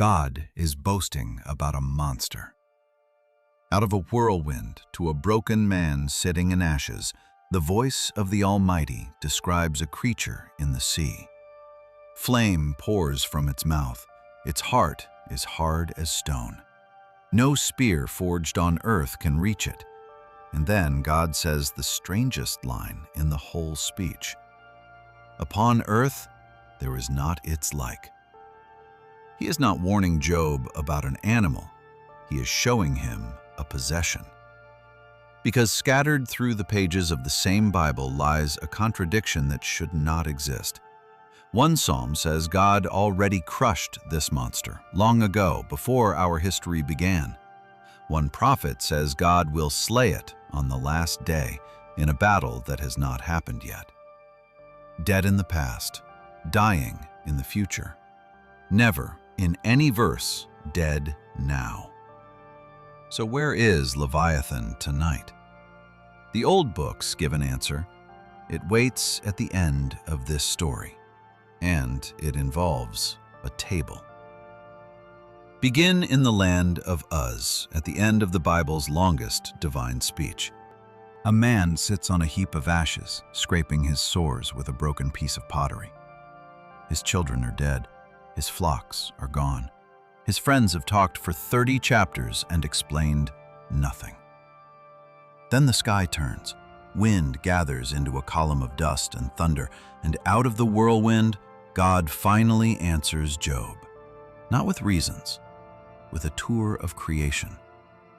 God is boasting about a monster. Out of a whirlwind to a broken man sitting in ashes, the voice of the Almighty describes a creature in the sea. Flame pours from its mouth. Its heart is hard as stone. No spear forged on earth can reach it. And then God says the strangest line in the whole speech. Upon earth, there is not its like. He is not warning Job about an animal. He is showing him a possession. Because scattered through the pages of the same Bible lies a contradiction that should not exist. One psalm says God already crushed this monster long ago, before our history began. One prophet says God will slay it on the last day in a battle that has not happened yet. Dead in the past, dying in the future. Never, in any verse, dead now. So where is Leviathan tonight? The old books give an answer. It waits at the end of this story, and it involves a table. Begin in the land of Uz, at the end of the Bible's longest divine speech. A man sits on a heap of ashes, scraping his sores with a broken piece of pottery. His children are dead. His flocks are gone. His friends have talked for 30 chapters and explained nothing. Then the sky turns. Wind gathers into a column of dust and thunder, and out of the whirlwind, God finally answers Job. Not with reasons, with a tour of creation.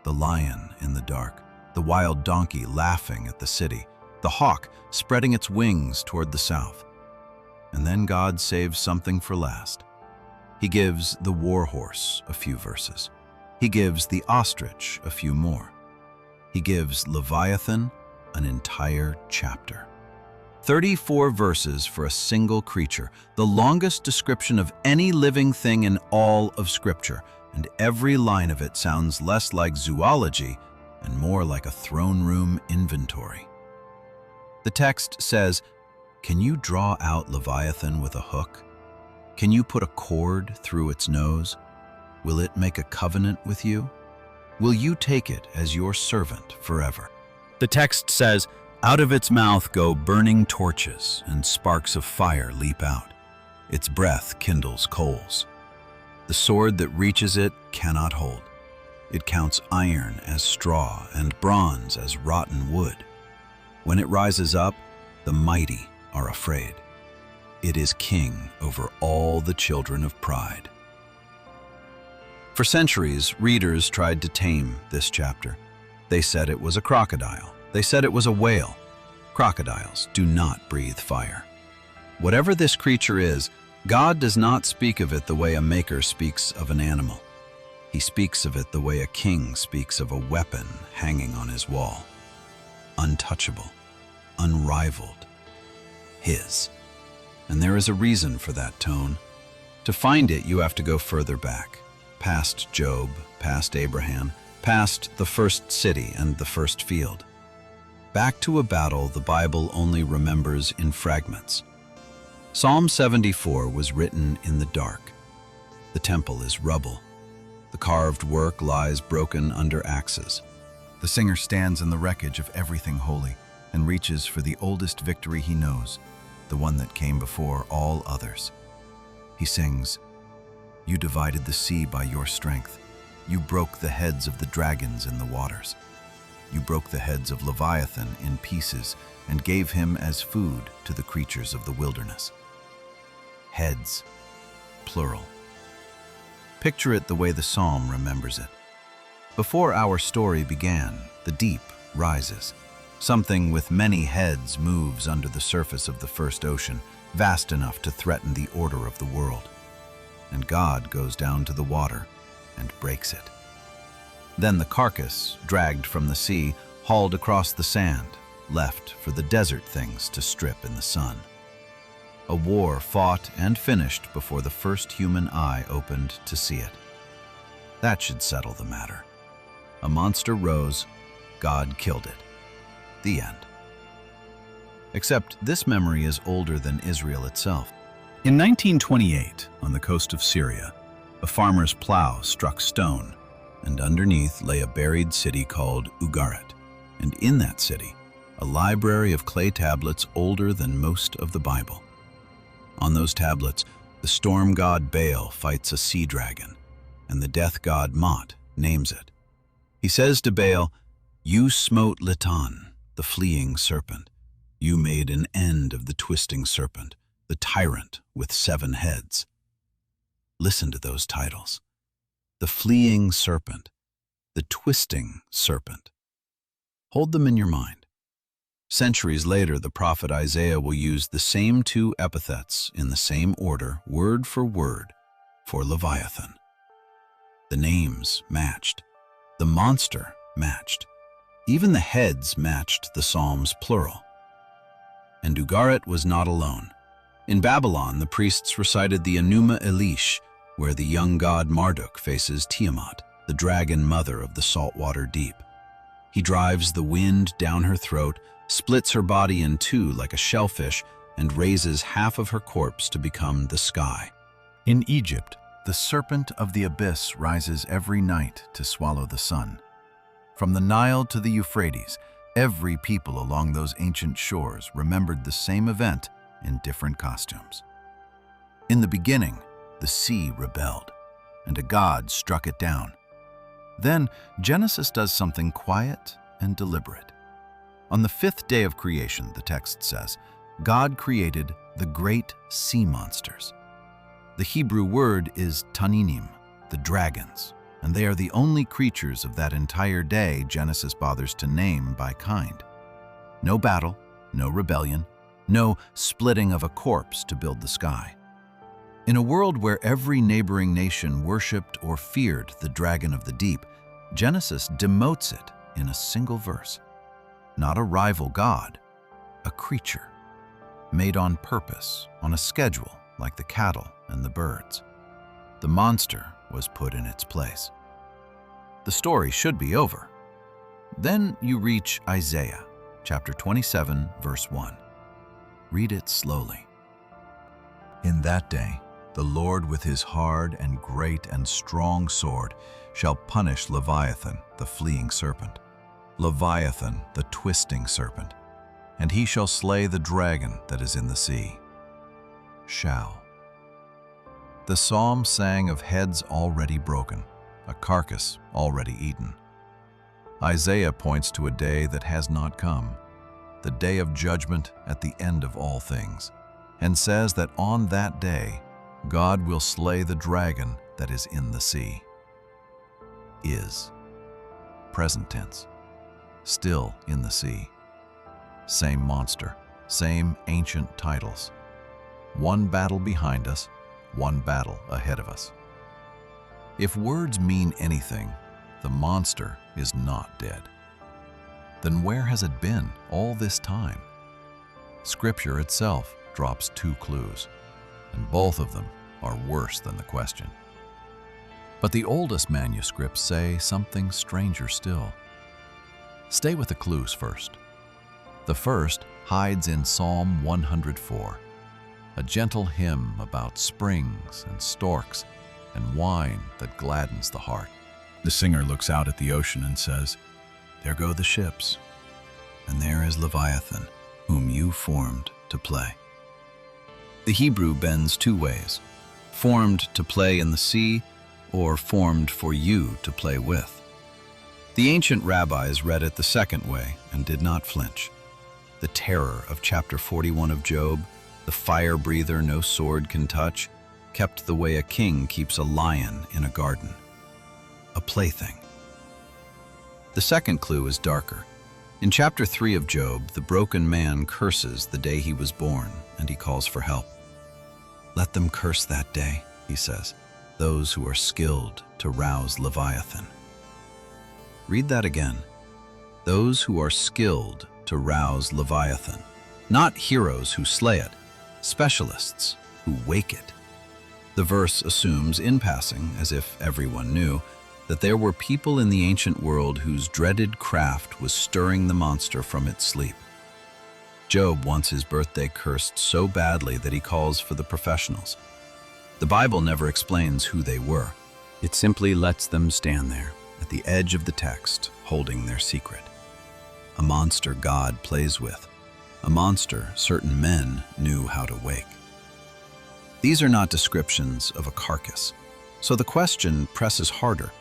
The lion in the dark, the wild donkey laughing at the city, the hawk spreading its wings toward the south. And then God saves something for last. He gives the war horse a few verses. He gives the ostrich a few more. He gives Leviathan an entire chapter. 34 verses for a single creature, the longest description of any living thing in all of Scripture, and every line of it sounds less like zoology and more like a throne room inventory. The text says, "Can you draw out Leviathan with a hook? Can you put a cord through its nose? Will it make a covenant with you? Will you take it as your servant forever?" The text says, "Out of its mouth go burning torches, and sparks of fire leap out. Its breath kindles coals. The sword that reaches it cannot hold. It counts iron as straw and bronze as rotten wood. When it rises up, the mighty are afraid. It is king over all the children of pride." For centuries, readers tried to tame this chapter. They said it was a crocodile. They said it was a whale. Crocodiles do not breathe fire. Whatever this creature is, God does not speak of it the way a maker speaks of an animal. He speaks of it the way a king speaks of a weapon hanging on his wall. Untouchable, unrivaled, his. And there is a reason for that tone. To find it, you have to go further back, past Job, past Abraham, past the first city and the first field. Back to a battle the Bible only remembers in fragments. Psalm 74 was written in the dark. The temple is rubble. The carved work lies broken under axes. The singer stands in the wreckage of everything holy and reaches for the oldest victory he knows, the one that came before all others. He sings, "You divided the sea by your strength. You broke the heads of the dragons in the waters. You broke the heads of Leviathan in pieces and gave him as food to the creatures of the wilderness." Heads, plural. Picture it the way the psalm remembers it. Before our story began, the deep rises. Something with many heads moves under the surface of the first ocean, vast enough to threaten the order of the world. And God goes down to the water and breaks it. Then the carcass, dragged from the sea, hauled across the sand, left for the desert things to strip in the sun. A war fought and finished before the first human eye opened to see it. That should settle the matter. A monster rose, God killed it. The end. Except this memory is older than Israel itself. In 1928, on the coast of Syria, A farmer's plow struck stone, and underneath lay a buried city called Ugarit, and in that city, a library of clay tablets older than most of the Bible. On those tablets, the storm god Baal fights a sea dragon, and the death god Mot names it. He says to Baal, "You smote Lotan, the fleeing serpent. You made an end of the twisting serpent, the tyrant with 7 heads." Listen to those titles. The fleeing serpent, the twisting serpent. Hold them in your mind. Centuries later, the prophet Isaiah will use the same 2 epithets in the same order, word for word, for Leviathan. The names matched. The monster matched. Even the heads matched the Psalm's plural. And Ugarit was not alone. In Babylon, the priests recited the Enuma Elish, where the young god Marduk faces Tiamat, the dragon mother of the saltwater deep. He drives the wind down her throat, splits her body in 2 like a shellfish, and raises half of her corpse to become the sky. In Egypt, the serpent of the abyss rises every night to swallow the sun. From the Nile to the Euphrates, every people along those ancient shores remembered the same event in different costumes. In the beginning, the sea rebelled, and a god struck it down. Then Genesis does something quiet and deliberate. On the 5th day of creation, the text says, God created the great sea monsters. The Hebrew word is taninim, the dragons, and they are the only creatures of that entire day Genesis bothers to name by kind. No battle, no rebellion, no splitting of a corpse to build the sky. In a world where every neighboring nation worshipped or feared the dragon of the deep, Genesis demotes it in a single verse. Not a rival god, a creature, made on purpose, on a schedule like the cattle and the birds. The monster was put in its place. The story should be over. Then you reach Isaiah, chapter 27, verse 1. Read it slowly. In that day, the Lord with his hard and great and strong sword shall punish Leviathan, the fleeing serpent, Leviathan, the twisting serpent, and he shall slay the dragon that is in the sea. Shall. The psalm sang of heads already broken, a carcass already eaten. Isaiah points to a day that has not come, the day of judgment at the end of all things, and says that on that day, God will slay the dragon that is in the sea. Is. Present tense. Still in the sea. Same monster, same ancient titles. One battle behind us, one battle ahead of us. If words mean anything, the monster is not dead. Then where has it been all this time? Scripture itself drops 2 clues, and both of them are worse than the question. But the oldest manuscripts say something stranger still. Stay with the clues first. The first hides in Psalm 104, a gentle hymn about springs and storks and wine that gladdens the heart. The singer looks out at the ocean and says, "There go the ships, and there is Leviathan, whom you formed to play." The Hebrew bends 2 ways, formed to play in the sea or formed for you to play with. The ancient rabbis read it the second way and did not flinch. The terror of chapter 41 of Job, the fire breather no sword can touch, kept the way a king keeps a lion in a garden, a plaything. The second clue is darker. In chapter 3 of Job, the broken man curses the day he was born, and he calls for help. Let them curse that day, he says, those who are skilled to rouse Leviathan. Read that again. Those who are skilled to rouse Leviathan. Not heroes who slay it, specialists who wake it. The verse assumes, in passing, as if everyone knew, that there were people in the ancient world whose dreaded craft was stirring the monster from its sleep. Job wants his birthday cursed so badly that he calls for the professionals. The Bible never explains who they were. It simply lets them stand there, at the edge of the text, holding their secret. A monster God plays with. A monster certain men knew how to wake. These are not descriptions of a carcass. So the question presses harder.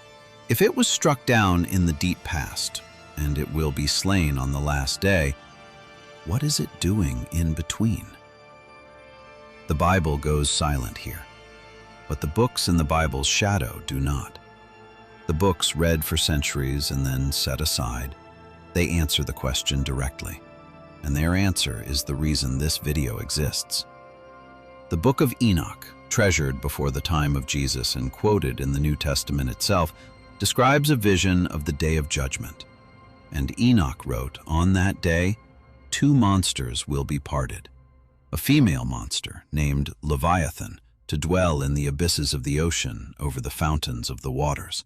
If it was struck down in the deep past, and it will be slain on the last day, what is it doing in between? The Bible goes silent here. But the books in the Bible's shadow do not. The books read for centuries and then set aside, they answer the question directly. And their answer is the reason this video exists. The book of Enoch, treasured before the time of Jesus and quoted in the New Testament itself, describes a vision of the day of judgment. And Enoch wrote, on that day, 2 monsters will be parted. A female monster named Leviathan, to dwell in the abysses of the ocean over the fountains of the waters.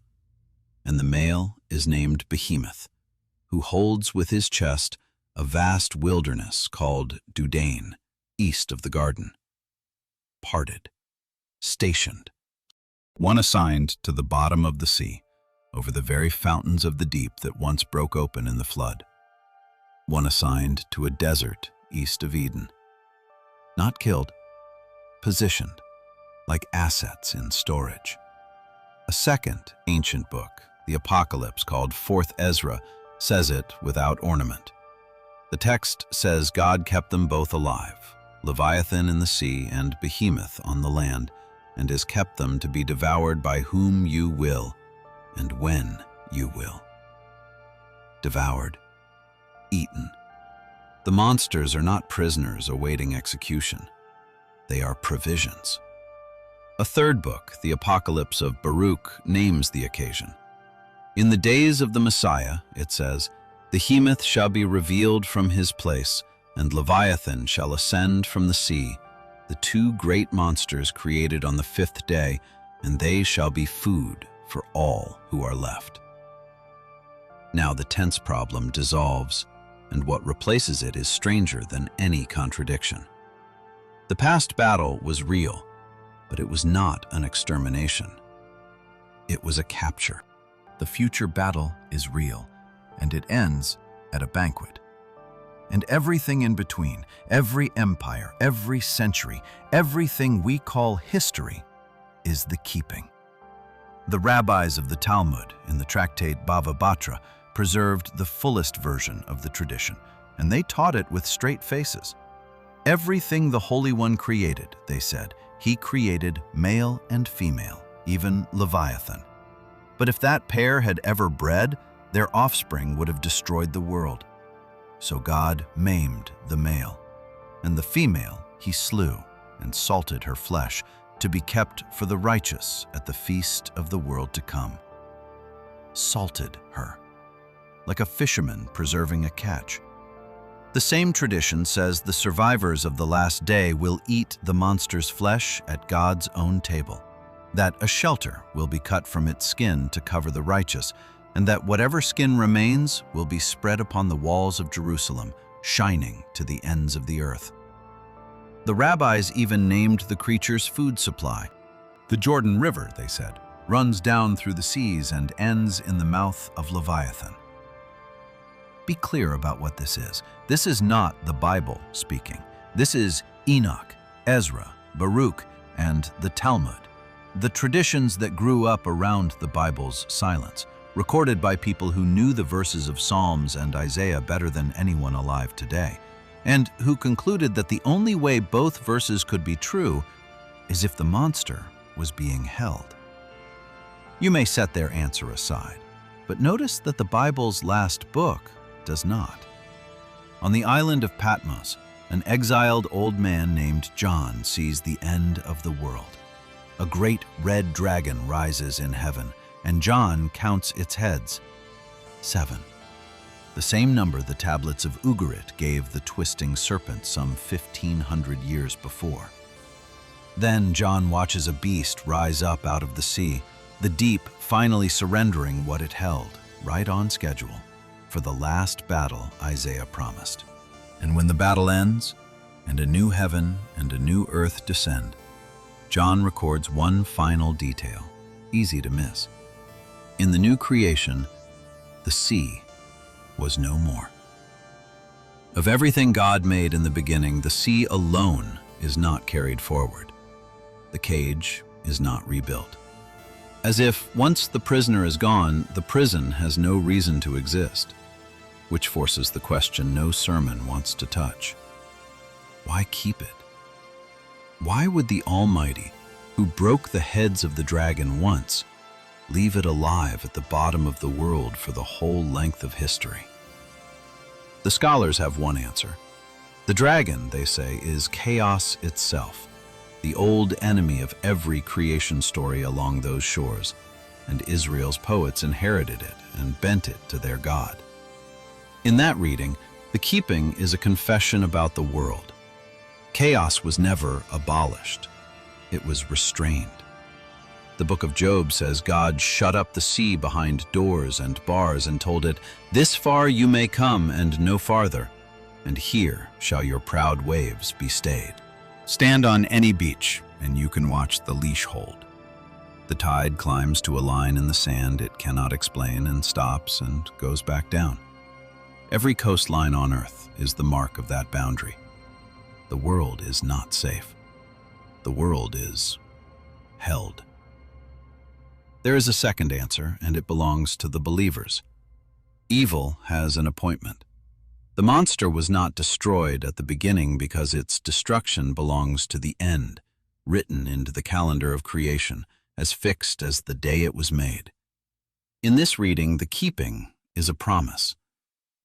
And the male is named Behemoth, who holds with his chest a vast wilderness called Dudain, east of the garden. Parted, stationed. One assigned to the bottom of the sea, over the very fountains of the deep that once broke open in the flood. One assigned to a desert east of Eden. Not killed, positioned, like assets in storage. A second ancient book, the Apocalypse, called 4th Ezra, says it without ornament. The text says God kept them both alive, Leviathan in the sea and Behemoth on the land, and has kept them to be devoured by whom you will, and when you will. Devoured, eaten. The monsters are not prisoners awaiting execution. They are provisions. A third book, the Apocalypse of Baruch, names the occasion. In the days of the Messiah, it says, Behemoth shall be revealed from his place, and Leviathan shall ascend from the sea, the 2 great monsters created on the 5th day, and they shall be food for all who are left. Now the tense problem dissolves, and what replaces it is stranger than any contradiction. The past battle was real, but it was not an extermination. It was a capture. The future battle is real, and it ends at a banquet. And everything in between, every empire, every century, everything we call history, is the keeping. The rabbis of the Talmud in the tractate Bava Batra preserved the fullest version of the tradition, and they taught it with straight faces. Everything the Holy One created, they said, he created male and female, even Leviathan. But if that pair had ever bred, their offspring would have destroyed the world. So God maimed the male, and the female he slew and salted her flesh to be kept for the righteous at the feast of the world to come. Salted her, like a fisherman preserving a catch. The same tradition says the survivors of the last day will eat the monster's flesh at God's own table, that a shelter will be cut from its skin to cover the righteous, and that whatever skin remains will be spread upon the walls of Jerusalem, shining to the ends of the earth. The rabbis even named the creature's food supply. The Jordan River, they said, runs down through the seas and ends in the mouth of Leviathan. Be clear about what this is. This is not the Bible speaking. This is Enoch, Ezra, Baruch, and the Talmud, the traditions that grew up around the Bible's silence, recorded by people who knew the verses of Psalms and Isaiah better than anyone alive today, and who concluded that the only way both verses could be true is if the monster was being held. You may set their answer aside, but notice that the Bible's last book does not. On the island of Patmos, an exiled old man named John sees the end of the world. A great red dragon rises in heaven, and John counts its heads. 7. The same number the tablets of Ugarit gave the twisting serpent some 1,500 years before. Then John watches a beast rise up out of the sea, the deep finally surrendering what it held, right on schedule, for the last battle Isaiah promised. And when the battle ends, and a new heaven and a new earth descend, John records one final detail, easy to miss. In the new creation, the sea was no more. Of everything God made in the beginning, the sea alone is not carried forward. The cage is not rebuilt. As if once the prisoner is gone, the prison has no reason to exist, which forces the question no sermon wants to touch. Why keep it? Why would the Almighty, who broke the heads of the dragon once, leave it alive at the bottom of the world for the whole length of history? The scholars have one answer. The dragon, they say, is chaos itself, the old enemy of every creation story along those shores, and Israel's poets inherited it and bent it to their god. In that reading, the keeping is a confession about the world. Chaos was never abolished. It was restrained. The book of Job says God shut up the sea behind doors and bars and told it, "This far you may come and no farther, and here shall your proud waves be stayed." Stand on any beach and you can watch the leash hold. The tide climbs to a line in the sand it cannot explain and stops and goes back down. Every coastline on earth is the mark of that boundary. The world is not safe. The world is held. There is a second answer, and it belongs to the believers. Evil has an appointment. The monster was not destroyed at the beginning because its destruction belongs to the end, written into the calendar of creation, as fixed as the day it was made. In this reading, the keeping is a promise.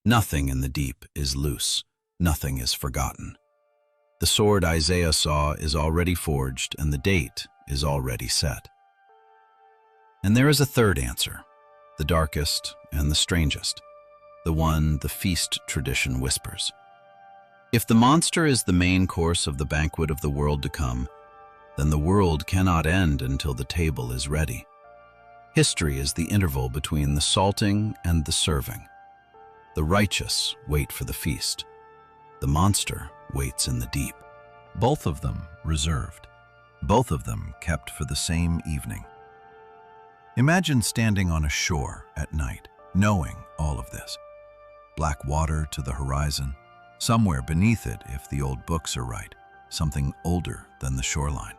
Nothing in the deep is loose. Nothing is forgotten. The sword Isaiah saw is already forged, and the date is already set. And there is a third answer, the darkest and the strangest, the one the feast tradition whispers. If the monster is the main course of the banquet of the world to come, then the world cannot end until the table is ready. History is the interval between the salting and the serving. The righteous wait for the feast. The monster waits in the deep. Both of them reserved. Both of them kept for the same evening. Imagine standing on a shore at night, knowing all of this. Black water to the horizon. Somewhere beneath it, if the old books are right, something older than the shoreline.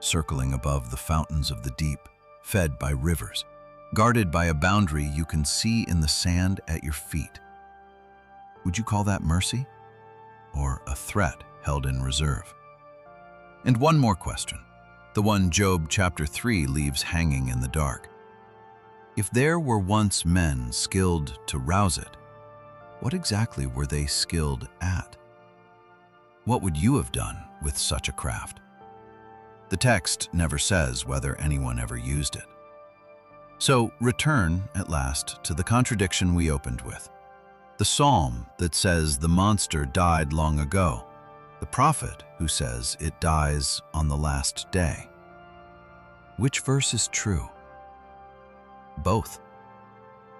Circling above the fountains of the deep, fed by rivers, guarded by a boundary you can see in the sand at your feet. Would you call that mercy? Or a threat held in reserve? And one more question, the one Job chapter 3 leaves hanging in the dark. If there were once men skilled to rouse it, what exactly were they skilled at? What would you have done with such a craft? The text never says whether anyone ever used it. So return, at last, to the contradiction we opened with. The psalm that says the monster died long ago. The prophet who says it dies on the last day. Which verse is true? Both.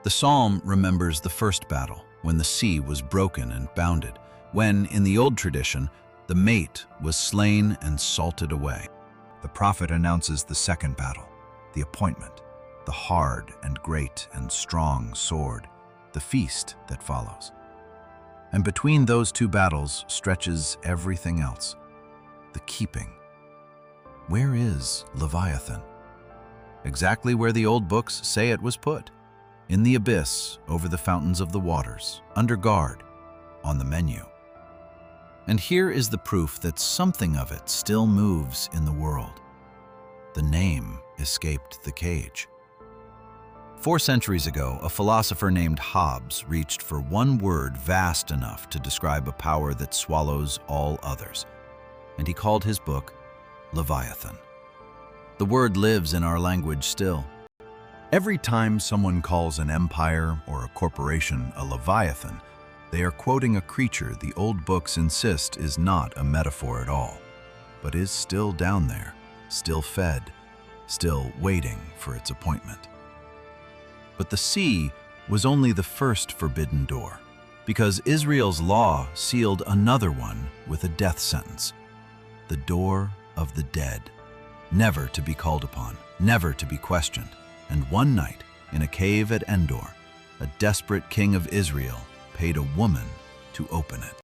The psalm remembers the first battle, when the sea was broken and bounded, when, in the old tradition, the mate was slain and salted away. The prophet announces the second battle, the appointment, the hard and great and strong sword, the feast that follows. And between those two battles stretches everything else, the keeping. Where is Leviathan? Exactly where the old books say it was put, in the abyss over the fountains of the waters, under guard, on the menu. And here is the proof that something of it still moves in the world. The name escaped the cage. 4 centuries ago, a philosopher named Hobbes reached for one word vast enough to describe a power that swallows all others, and he called his book Leviathan. The word lives in our language still. Every time someone calls an empire or a corporation a Leviathan, they are quoting a creature the old books insist is not a metaphor at all, but is still down there, still fed, still waiting for its appointment. But the sea was only the first forbidden door, because Israel's law sealed another one with a death sentence, the door of the dead. never to be called upon, never to be questioned. And one night, in a cave at Endor, a desperate king of Israel paid a woman to open it.